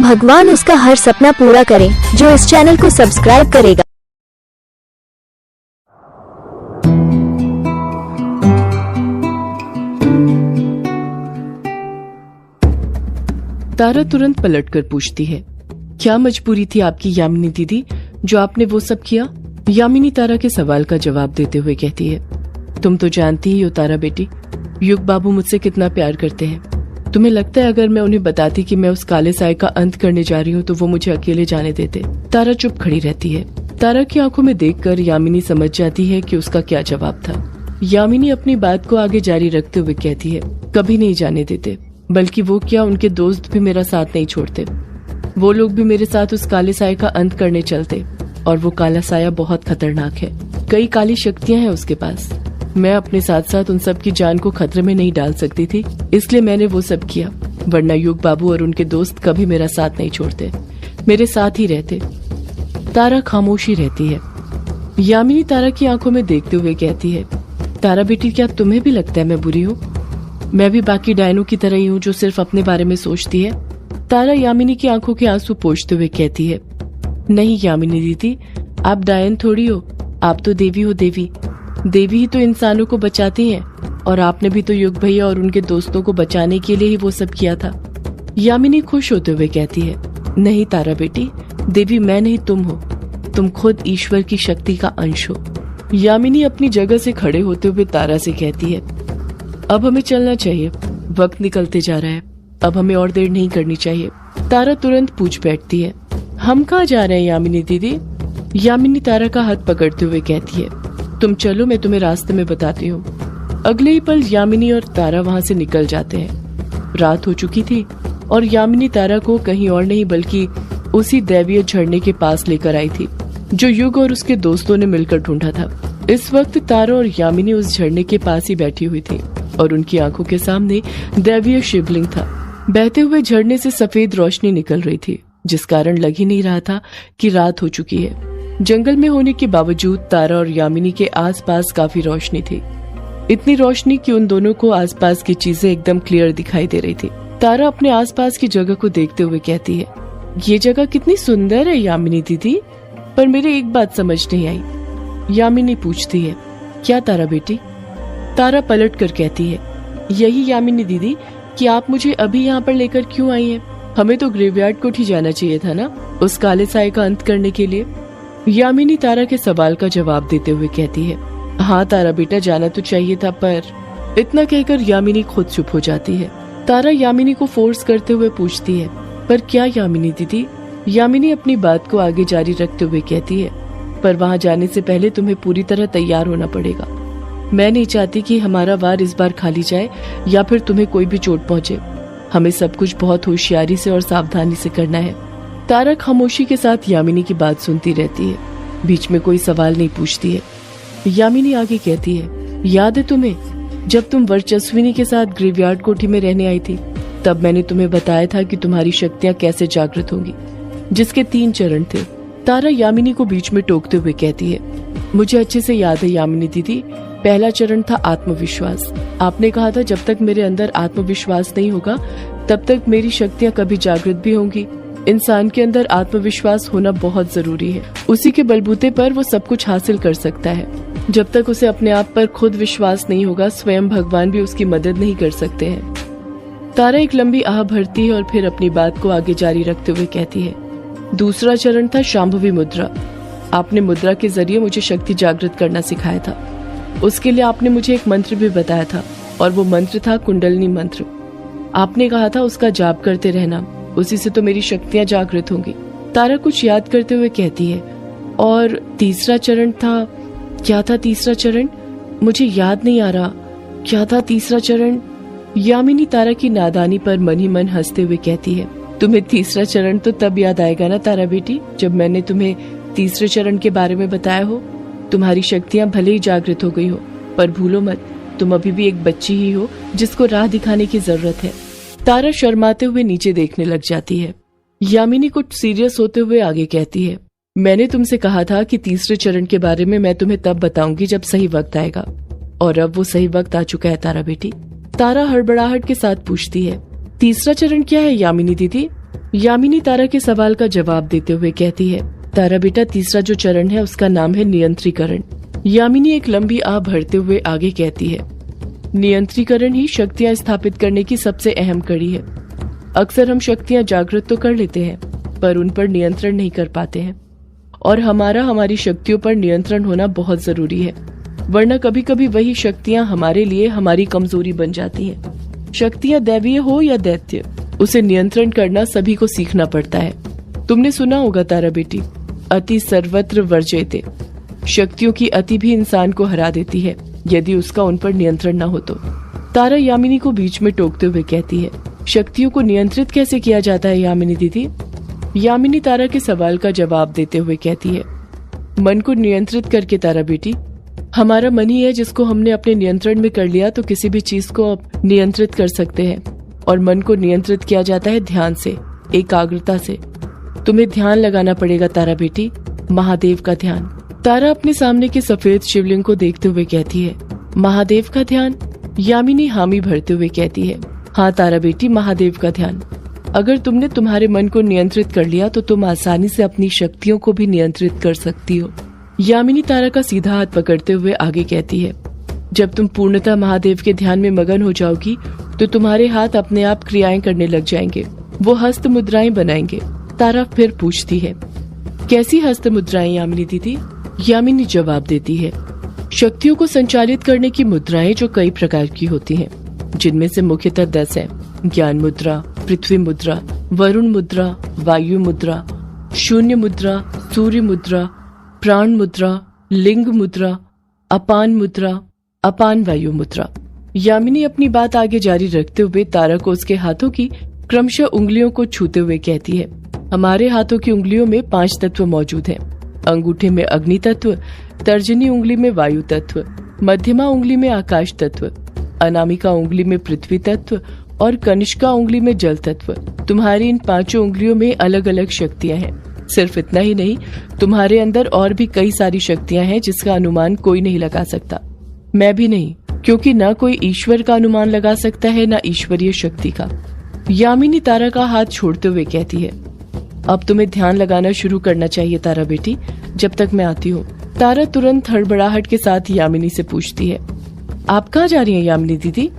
भगवान उसका हर सपना पूरा करे जो इस चैनल को सब्सक्राइब करेगा। तारा तुरंत पलटकर पूछती है, क्या मजबूरी थी आपकी यामिनी दीदी जो आपने वो सब किया? यामिनी तारा के सवाल का जवाब देते हुए कहती है, तुम तो जानती ही हो तारा बेटी, युग बाबू मुझसे कितना प्यार करते हैं। तुम्हें लगता है अगर मैं उन्हें बताती कि मैं उस काले साए का अंत करने जा रही हूँ तो वो मुझे अकेले जाने देते? तारा चुप खड़ी रहती है। तारा की आंखों में देखकर यामिनी समझ जाती है कि उसका क्या जवाब था। यामिनी अपनी बात को आगे जारी रखते हुए कहती है, कभी नहीं जाने देते, बल्कि वो क्या, उनके दोस्त भी मेरा साथ नहीं छोड़ते। वो लोग भी मेरे साथ उस काले साए का अंत करने चलते, और वो काला साया बहुत खतरनाक है। कई काली शक्तियां हैं उसके पास। मैं अपने साथ साथ उन सब की जान को खतरे में नहीं डाल सकती थी, इसलिए मैंने वो सब किया, वरना युग बाबू और उनके दोस्त कभी मेरा साथ नहीं छोड़ते, मेरे साथ ही रहते। तारा खामोशी रहती है। यामिनी तारा की आंखों में देखते हुए कहती है, तारा बेटी, क्या तुम्हें भी लगता है मैं बुरी हूँ? मैं भी बाकी डायनों की तरह ही हूँ जो सिर्फ अपने बारे में सोचती है। तारा यामिनी की आंखों के आंसू पोंछते हुए कहती है, नहीं यामिनी दीदी, आप डायन थोड़ी हो, आप तो देवी हो। देवी देवी ही तो इंसानों को बचाती हैं, और आपने भी तो युग भैया और उनके दोस्तों को बचाने के लिए ही वो सब किया था। यामिनी खुश होते हुए कहती है, नहीं तारा बेटी, देवी मैं नहीं तुम हो, तुम खुद ईश्वर की शक्ति का अंश हो। यामिनी अपनी जगह से खड़े होते हुए तारा से कहती है, अब हमें चलना चाहिए, वक्त निकलते जा रहा है, अब हमें और देर नहीं करनी चाहिए। तारा तुरंत पूछ बैठती है, हम कहाँ जा रहे हैं यामिनी दीदी? यामिनी तारा का हाथ पकड़ते हुए कहती है, तुम चलो, मैं तुम्हें रास्ते में बताती हूँ। अगले ही पल यामिनी और तारा वहाँ से निकल जाते हैं। रात हो चुकी थी और यामिनी तारा को कहीं और नहीं बल्कि उसी दैवीय झरने के पास लेकर आई थी जो युग और उसके दोस्तों ने मिलकर ढूंढा था। इस वक्त तारा और यामिनी उस झरने के पास ही बैठी हुई थी और उनकी आंखों के सामने दैवीय शिवलिंग था। बहते हुए झरने से सफेद रोशनी निकल रही थी, जिस कारण लग ही नहीं रहा था कि रात हो चुकी है। जंगल में होने के बावजूद तारा और यामिनी के आसपास काफी रोशनी थी, इतनी रोशनी कि उन दोनों को आसपास की चीजें एकदम क्लियर दिखाई दे रही थी। तारा अपने आसपास की जगह को देखते हुए कहती है, ये जगह कितनी सुंदर है यामिनी दीदी, पर मेरे एक बात समझ नहीं आई। यामिनी पूछती है, क्या तारा बेटी? तारा पलट कर कहती है, यही यामिनी दीदी कि आप मुझे अभी यहाँ पर लेकर क्यों आई हैं? हमें तो ग्रेवयार्ड कोठी जाना चाहिए था ना, उस काले साए का अंत करने के लिए। यामिनी तारा के सवाल का जवाब देते हुए कहती है, हाँ तारा बेटा, जाना तो चाहिए था, पर। इतना कहकर यामिनी खुद चुप हो जाती है। तारा यामिनी को फोर्स करते हुए पूछती है, पर क्या यामिनी दीदी? यामिनी अपनी बात को आगे जारी रखते हुए कहती है, पर वहाँ जाने से पहले तुम्हें पूरी तरह तैयार होना पड़ेगा। मैं नहीं चाहती कि हमारा वार इस बार खाली जाए या फिर तुम्हें कोई भी चोट पहुँचे। हमें सब कुछ बहुत होशियारी से और सावधानी से करना है। तारा खामोशी के साथ यामिनी की बात सुनती रहती है, बीच में कोई सवाल नहीं पूछती है। यामिनी आगे कहती है, याद है तुम्हें जब तुम वर्चस्विनी के साथ ग्रेवयार्ड कोठी में रहने आई थी, तब मैंने तुम्हें बताया था कि तुम्हारी शक्तियाँ कैसे जागृत होंगी, जिसके 3 चरण थे। तारा यामिनी को बीच में टोकते हुए कहती है, मुझे अच्छे से याद है यामिनी दीदी, पहला चरण था आत्मविश्वास। आपने कहा था जब तक मेरे अंदर आत्मविश्वास नहीं होगा तब तक मेरी शक्तियाँ कभी जागृत भी होंगी। इंसान के अंदर आत्मविश्वास होना बहुत जरूरी है, उसी के बलबूते पर वो सब कुछ हासिल कर सकता है। जब तक उसे अपने आप पर खुद विश्वास नहीं होगा, स्वयं भगवान भी उसकी मदद नहीं कर सकते हैं। तारा एक लंबी आह भरती है और फिर अपनी बात को आगे जारी रखते हुए कहती है, दूसरा चरण था शांभवी मुद्रा। आपने मुद्रा के जरिए मुझे शक्ति जागृत करना सिखाया था। उसके लिए आपने मुझे एक मंत्र भी बताया था, और वो मंत्र था कुंडलिनी मंत्र। आपने कहा था उसका जाप करते रहना, उसी से तो मेरी शक्तियाँ जागृत होंगी। तारा कुछ याद करते हुए कहती है, और तीसरा चरण था, क्या था तीसरा चरण? मुझे याद नहीं आ रहा, क्या था तीसरा चरण? यामिनी तारा की नादानी पर मन ही मन हंसते हुए कहती है, तुम्हें तीसरा चरण तो तब याद आएगा ना तारा बेटी, जब मैंने तुम्हें तीसरे चरण के बारे में बताया हो। तुम्हारी शक्तियाँ भले ही जागृत हो गई हो, पर भूलो मत, तुम अभी भी एक बच्ची ही हो जिसको राह दिखाने की जरूरत है। तारा शर्माते हुए नीचे देखने लग जाती है। यामिनी कुछ सीरियस होते हुए आगे कहती है, मैंने तुमसे कहा था कि तीसरे चरण के बारे में मैं तुम्हें तब बताऊंगी जब सही वक्त आएगा, और अब वो सही वक्त आ चुका है तारा बेटी। तारा हड़बड़ाहट के साथ पूछती है, तीसरा चरण क्या है यामिनी दीदी? यामिनी तारा के सवाल का जवाब देते हुए कहती है, तारा बेटा, तीसरा जो चरण है उसका नाम है नियंत्रीकरण। यामिनी एक लंबी आह भरते हुए आगे कहती है, नियंत्रीकरण ही शक्तियां स्थापित करने की सबसे अहम कड़ी है। अक्सर हम शक्तियां जागृत तो कर लेते हैं, पर उन पर नियंत्रण नहीं कर पाते हैं, और हमारी शक्तियों पर नियंत्रण होना बहुत जरूरी है, वरना कभी कभी वही शक्तियां हमारे लिए हमारी कमजोरी बन जाती हैं। शक्तियां दैवीय हो या दैत्य, उसे नियंत्रण करना सभी को सीखना पड़ता है। तुमने सुना होगा तारा बेटी, अति सर्वत्र वर्जयते। शक्तियों की अति भी इंसान को हरा देती है यदि उसका उन पर नियंत्रण न हो तो। तारा यामिनी को बीच में टोकते हुए कहती है, शक्तियों को नियंत्रित कैसे किया जाता है यामिनी दीदी? यामिनी तारा के सवाल का जवाब देते हुए कहती है, मन को नियंत्रित करके तारा बेटी। हमारा मन ही है जिसको हमने अपने नियंत्रण में कर लिया तो किसी भी चीज को अब नियंत्रित कर सकते हैं। और मन को नियंत्रित किया जाता है ध्यान से, एकाग्रता से। तुम्हें ध्यान लगाना पड़ेगा तारा बेटी, महादेव का ध्यान। तारा अपने सामने के सफेद शिवलिंग को देखते हुए कहती है, महादेव का ध्यान? यामिनी हामी भरते हुए कहती है, हाँ तारा बेटी, महादेव का ध्यान। अगर तुमने तुम्हारे मन को नियंत्रित कर लिया तो तुम आसानी से अपनी शक्तियों को भी नियंत्रित कर सकती हो। यामिनी तारा का सीधा हाथ पकड़ते हुए आगे कहती है, जब तुम पूर्णतः महादेव के ध्यान में मगन हो जाओगी तो तुम्हारे हाथ अपने आप क्रियाएं करने लग जाएंगे, वो हस्त मुद्राएं बनाएंगे। तारा फिर पूछती है, कैसी हस्त मुद्राएं यामिनी दीदी? यामिनी जवाब देती है, शक्तियों को संचालित करने की मुद्राएं जो कई प्रकार की होती हैं, जिनमें से मुख्यतः 10 हैं। ज्ञान मुद्रा, पृथ्वी मुद्रा, वरुण मुद्रा, वायु मुद्रा, शून्य मुद्रा, सूर्य मुद्रा, प्राण मुद्रा, लिंग मुद्रा, अपान मुद्रा, अपान वायु मुद्रा। यामिनी अपनी बात आगे जारी रखते हुए तारा को उसके हाथों की क्रमशः उंगलियों को छूते हुए कहती है, हमारे हाथों की उंगलियों में 5 तत्व मौजूद हैं। अंगूठे में अग्नि तत्व, तर्जनी उंगली में वायु तत्व, मध्यमा उंगली में आकाश तत्व, अनामिका उंगली में पृथ्वी तत्व और कनिष्का उंगली में जल तत्व। तुम्हारी इन 5 उंगलियों में अलग अलग शक्तियां हैं। सिर्फ इतना ही नहीं, तुम्हारे अंदर और भी कई सारी शक्तियां हैं जिसका अनुमान कोई नहीं लगा सकता, मैं भी नहीं, क्योंकि न कोई ईश्वर का अनुमान लगा सकता है न ईश्वरीय शक्ति का। यामिनी तारा का हाथ छोड़ते हुए कहती है, अब तुम्हें ध्यान लगाना शुरू करना चाहिए तारा बेटी, जब तक मैं आती हूँ। तारा तुरंत हड़बड़ाहट के साथ यामिनी से पूछती है, आप कहाँ जा रही हैं यामिनी दीदी?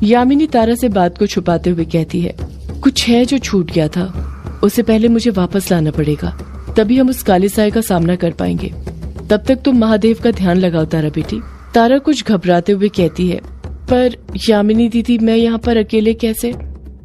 यामिनी तारा से बात को छुपाते हुए कहती है, कुछ है जो छूट गया था, उसे पहले मुझे वापस लाना पड़ेगा, तभी हम उस काले साए का सामना कर पाएंगे। तब तक तुम महादेव का ध्यान लगाओ तारा बेटी। तारा कुछ घबराते हुए कहती है, पर यामिनी दीदी, मैं यहाँ पर अकेले कैसे?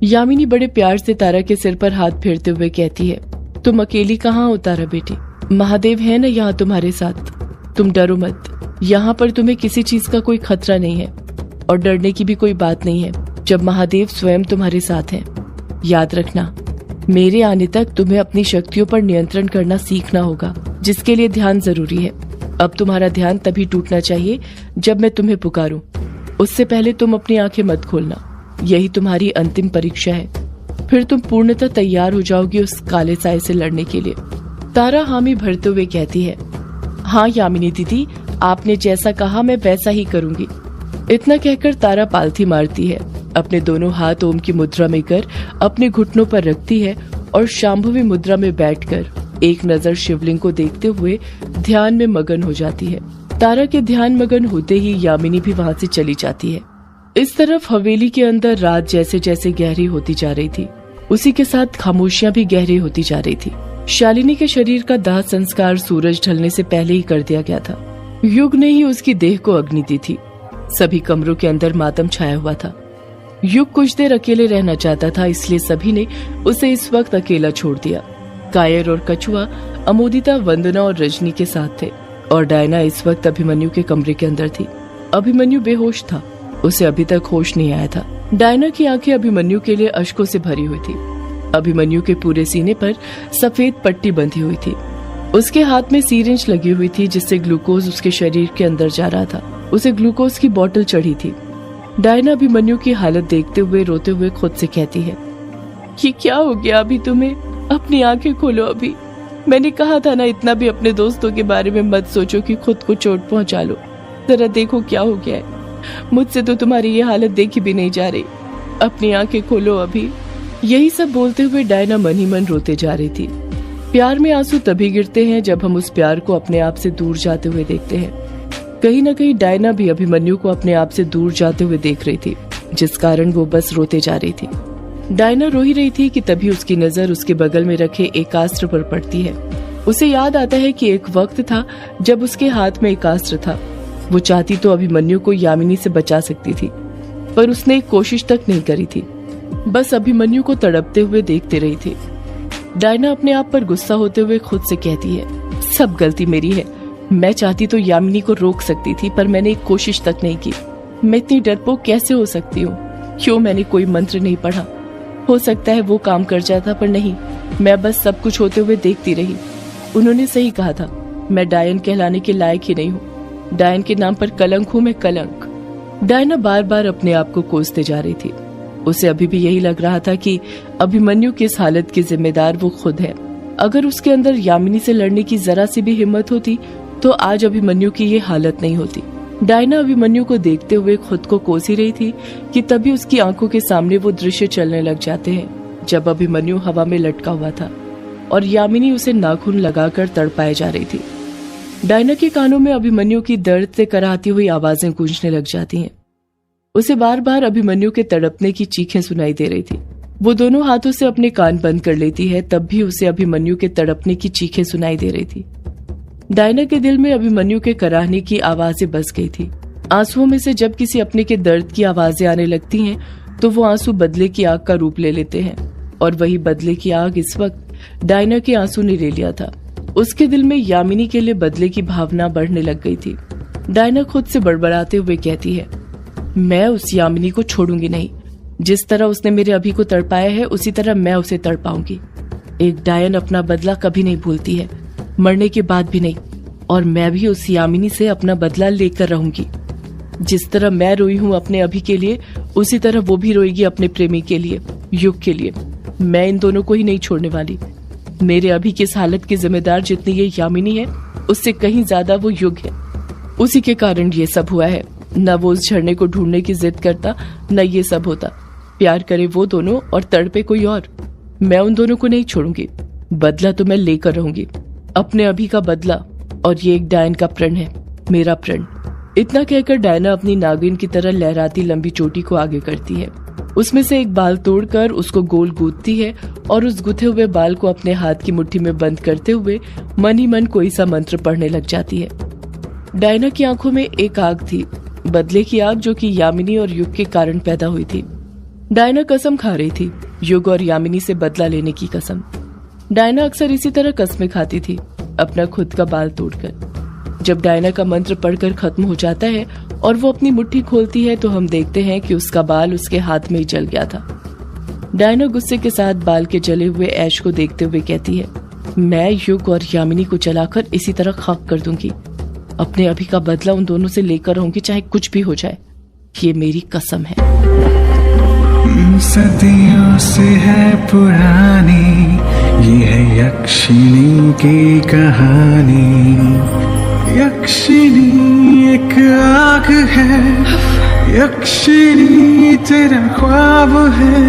यामिनी बड़े प्यार से तारा के सिर पर हाथ फेरते हुए कहती है, तुम अकेली कहाँ हो तारा बेटी, महादेव है न यहाँ तुम्हारे साथ। तुम डरो मत, यहाँ पर तुम्हें किसी चीज का कोई खतरा नहीं है और डरने की भी कोई बात नहीं है जब महादेव स्वयं तुम्हारे साथ हैं। याद रखना, मेरे आने तक तुम्हें अपनी शक्तियों पर नियंत्रण करना सीखना होगा, जिसके लिए ध्यान जरूरी है। अब तुम्हारा ध्यान तभी टूटना चाहिए जब मैं तुम्हें पुकारूं, उससे पहले तुम अपनी आंखें मत खोलना। यही तुम्हारी अंतिम परीक्षा है, फिर तुम पूर्णतः तैयार हो जाओगी उस काले साए से लड़ने के लिए। तारा हामी भरते हुए कहती है, हाँ यामिनी दीदी, आपने जैसा कहा मैं वैसा ही करूंगी। इतना कहकर तारा पालथी मारती है, अपने दोनों हाथ ओम की मुद्रा में कर अपने घुटनों पर रखती है और शांभवी मुद्रा में बैठकर एक नजर शिवलिंग को देखते हुए ध्यान में मगन हो जाती है। तारा के ध्यान मगन होते ही यामिनी भी वहाँ से चली जाती है। इस तरफ हवेली के अंदर रात जैसे जैसे गहरी होती जा रही थी, उसी के साथ खामोशियां भी गहरी होती जा रही थी। शालिनी के शरीर का दाह संस्कार सूरज ढलने से पहले ही कर दिया गया था। युग ने ही उसकी देह को अग्नि दी थी। सभी कमरों के अंदर मातम छाया हुआ था। युग कुछ देर अकेले रहना चाहता था, इसलिए सभी ने उसे इस वक्त अकेला छोड़ दिया। कायर और कछुआ, अमोदिता, वंदना और रजनी के साथ थे और डायना इस वक्त अभिमन्यु के कमरे के अंदर थी। अभिमन्यु बेहोश था, उसे अभी तक होश नहीं आया था। डायना की आंखें अभिमन्यु के लिए अश्कों से भरी हुई थी। अभिमन्यु के पूरे सीने पर सफेद पट्टी बंधी हुई थी। उसके हाथ में सीरिंज लगी हुई थी जिससे ग्लूकोज उसके शरीर के अंदर जा रहा था। उसे ग्लूकोज की बोतल चढ़ी थी। डायना अभिमन्यु की हालत देखते हुए रोते हुए खुद से कहती है, ये क्या हो गया अभी तुम्हें? अपनी आंखें खोलो अभी। मैंने कहा था ना, इतना भी अपने दोस्तों के बारे में मत सोचो कि खुद को चोट पहुंचा लो। जरा देखो क्या हो गया है। मुझसे तो तुम्हारी ये हालत देखी भी नहीं जा रही। अपनी आंखें खोलो अभी। यही सब बोलते हुए डायना मन ही मन रोते जा रही थी। प्यार में आंसू तभी गिरते हैं जब हम उस प्यार को अपने आप से दूर जाते हुए देखते हैं। कहीं न कहीं डायना भी अभिमन्यु को अपने आप से दूर जाते हुए देख रही थी, जिस कारण वो बस रोते जा रही थी। डायना रो ही रही थी कि तभी उसकी नजर उसके बगल में रखे एकास्त्र पर पड़ती है। उसे याद आता है कि एक वक्त था जब उसके हाथ में एकास्त्र था। वो चाहती तो अभिमन्यु को यामिनी से बचा सकती थी, पर उसने एक कोशिश तक नहीं करी थी, बस अभिमन्यु को तड़पते हुए देखते रही थी। डायना अपने आप पर गुस्सा होते हुए खुद से कहती है, सब गलती मेरी है। मैं चाहती तो यामिनी को रोक सकती थी, पर मैंने एक कोशिश तक नहीं की। मैं इतनी डरपोक कैसे हो सकती हूँ? क्यों मैंने कोई मंत्र नहीं पढ़ा? हो सकता है वो काम कर जाता, पर नहीं, मैं बस सब कुछ होते हुए देखती रही। उन्होंने सही कहा था, मैं डायन कहलाने के लायक ही नहीं हूँ। डायन के नाम पर कलंक हूँ मैं, कलंक। डायना बार बार अपने आप को कोसते जा रही थी। उसे अभी भी यही लग रहा था कि अभिमन्यु की इस हालत की जिम्मेदार वो खुद है। अगर उसके अंदर यामिनी से लड़ने की जरा सी भी हिम्मत होती तो आज अभिमन्यु की ये हालत नहीं होती। डायना अभिमन्यु को देखते हुए खुद को कोस ही रही थी कि तभी उसकी आंखों के सामने वो दृश्य चलने लग जाते हैं जब अभिमन्यु हवा में लटका हुआ था और यामिनी उसे नाखून लगाकर तड़पाए जा रही थी। डायना के कानों में अभिमन्यु की दर्द से कराहती हुई आवाजें गूंजने लग जाती हैं। उसे बार बार अभिमन्यु के तड़पने की चीखें सुनाई दे रही थी। वो दोनों हाथों से अपने कान बंद कर लेती है, तब भी उसे अभिमन्यु के तड़पने की चीखें सुनाई दे रही थी। डायना के दिल में अभिमन्यु के कराहने की आवाजें बस गई थी। आंसुओं में से जब किसी अपने के दर्द की आवाजें आने लगती हैं, तो वो आंसू बदले की आग का रूप ले लेते हैं, और वही बदले की आग इस वक्त डायना के आंसू ने ले लिया था। उसके दिल में यामिनी के लिए बदले की भावना बढ़ने लग गई थी। डायना खुद से बड़बड़ाते हुए कहती है, मैं उस यामिनी को छोड़ूंगी नहीं। जिस तरह उसने मेरे अभी को तड़पाया है, उसी तरह मैं उसे तड़पाऊंगी। एक डायन अपना बदला कभी नहीं भूलती है, मरने के बाद भी नहीं। और मैं भी उस यामिनी से अपना बदला लेकर रहूंगी। जिस तरह मैं रोई हूँ अपने अभी के लिए, उसी तरह वो भी रोएगी अपने प्रेमी के लिए, युग के लिए। मैं इन दोनों को ही नहीं छोड़ने वाली। मेरे अभी की इस हालत की जिम्मेदार जितनी ये यामिनी है, उससे कहीं ज्यादा वो युग है। उसी के कारण ये सब हुआ है। न वो उस झरने को ढूंढने की जिद करता, न ये सब होता। प्यार करे वो दोनों और तड़पे कोई और। मैं उन दोनों को नहीं छोड़ूंगी। बदला तो मैं लेकर रहूंगी, अपने अभी का बदला। और ये एक डायन का प्रण है, मेरा प्रण। इतना कहकर डायना अपनी नागिन की तरह लहराती लंबी चोटी को आगे करती है। उसमें से एक बाल तोड़कर उसको गोल गूंथती है और उस गुथे हुए बाल को अपने हाथ की मुट्ठी में बंद करते हुए मन ही मन कोई सा मंत्र पढ़ने लग जाती है। डायना की आंखों में एक आग थी, बदले की आग, जो कि यामिनी और युग के कारण पैदा हुई थी। डायना कसम खा रही थी, युग और यामिनी से बदला लेने की कसम। डायना अक्सर इसी तरह कस्में खाती थी, अपना खुद का बाल तोड़कर। जब डायना का मंत्र पढ़कर खत्म हो जाता है और वो अपनी मुट्ठी खोलती है, तो हम देखते हैं कि उसका बाल उसके हाथ में ही जल गया था। डायना गुस्से के साथ बाल के जले हुए ऐश को देखते हुए कहती है, मैं युग और यामिनी को जलाकर इसी तरह खाक कर दूंगी। अपने अभी का बदला उन दोनों से लेकर रहूंगी, चाहे कुछ भी हो जाए। ये मेरी कसम है। सदियों से है पुरानी, ये है यक्षिणी की कहानी। यक्षिणी एक आग है, यक्षिणी तेरा ख्वाब है।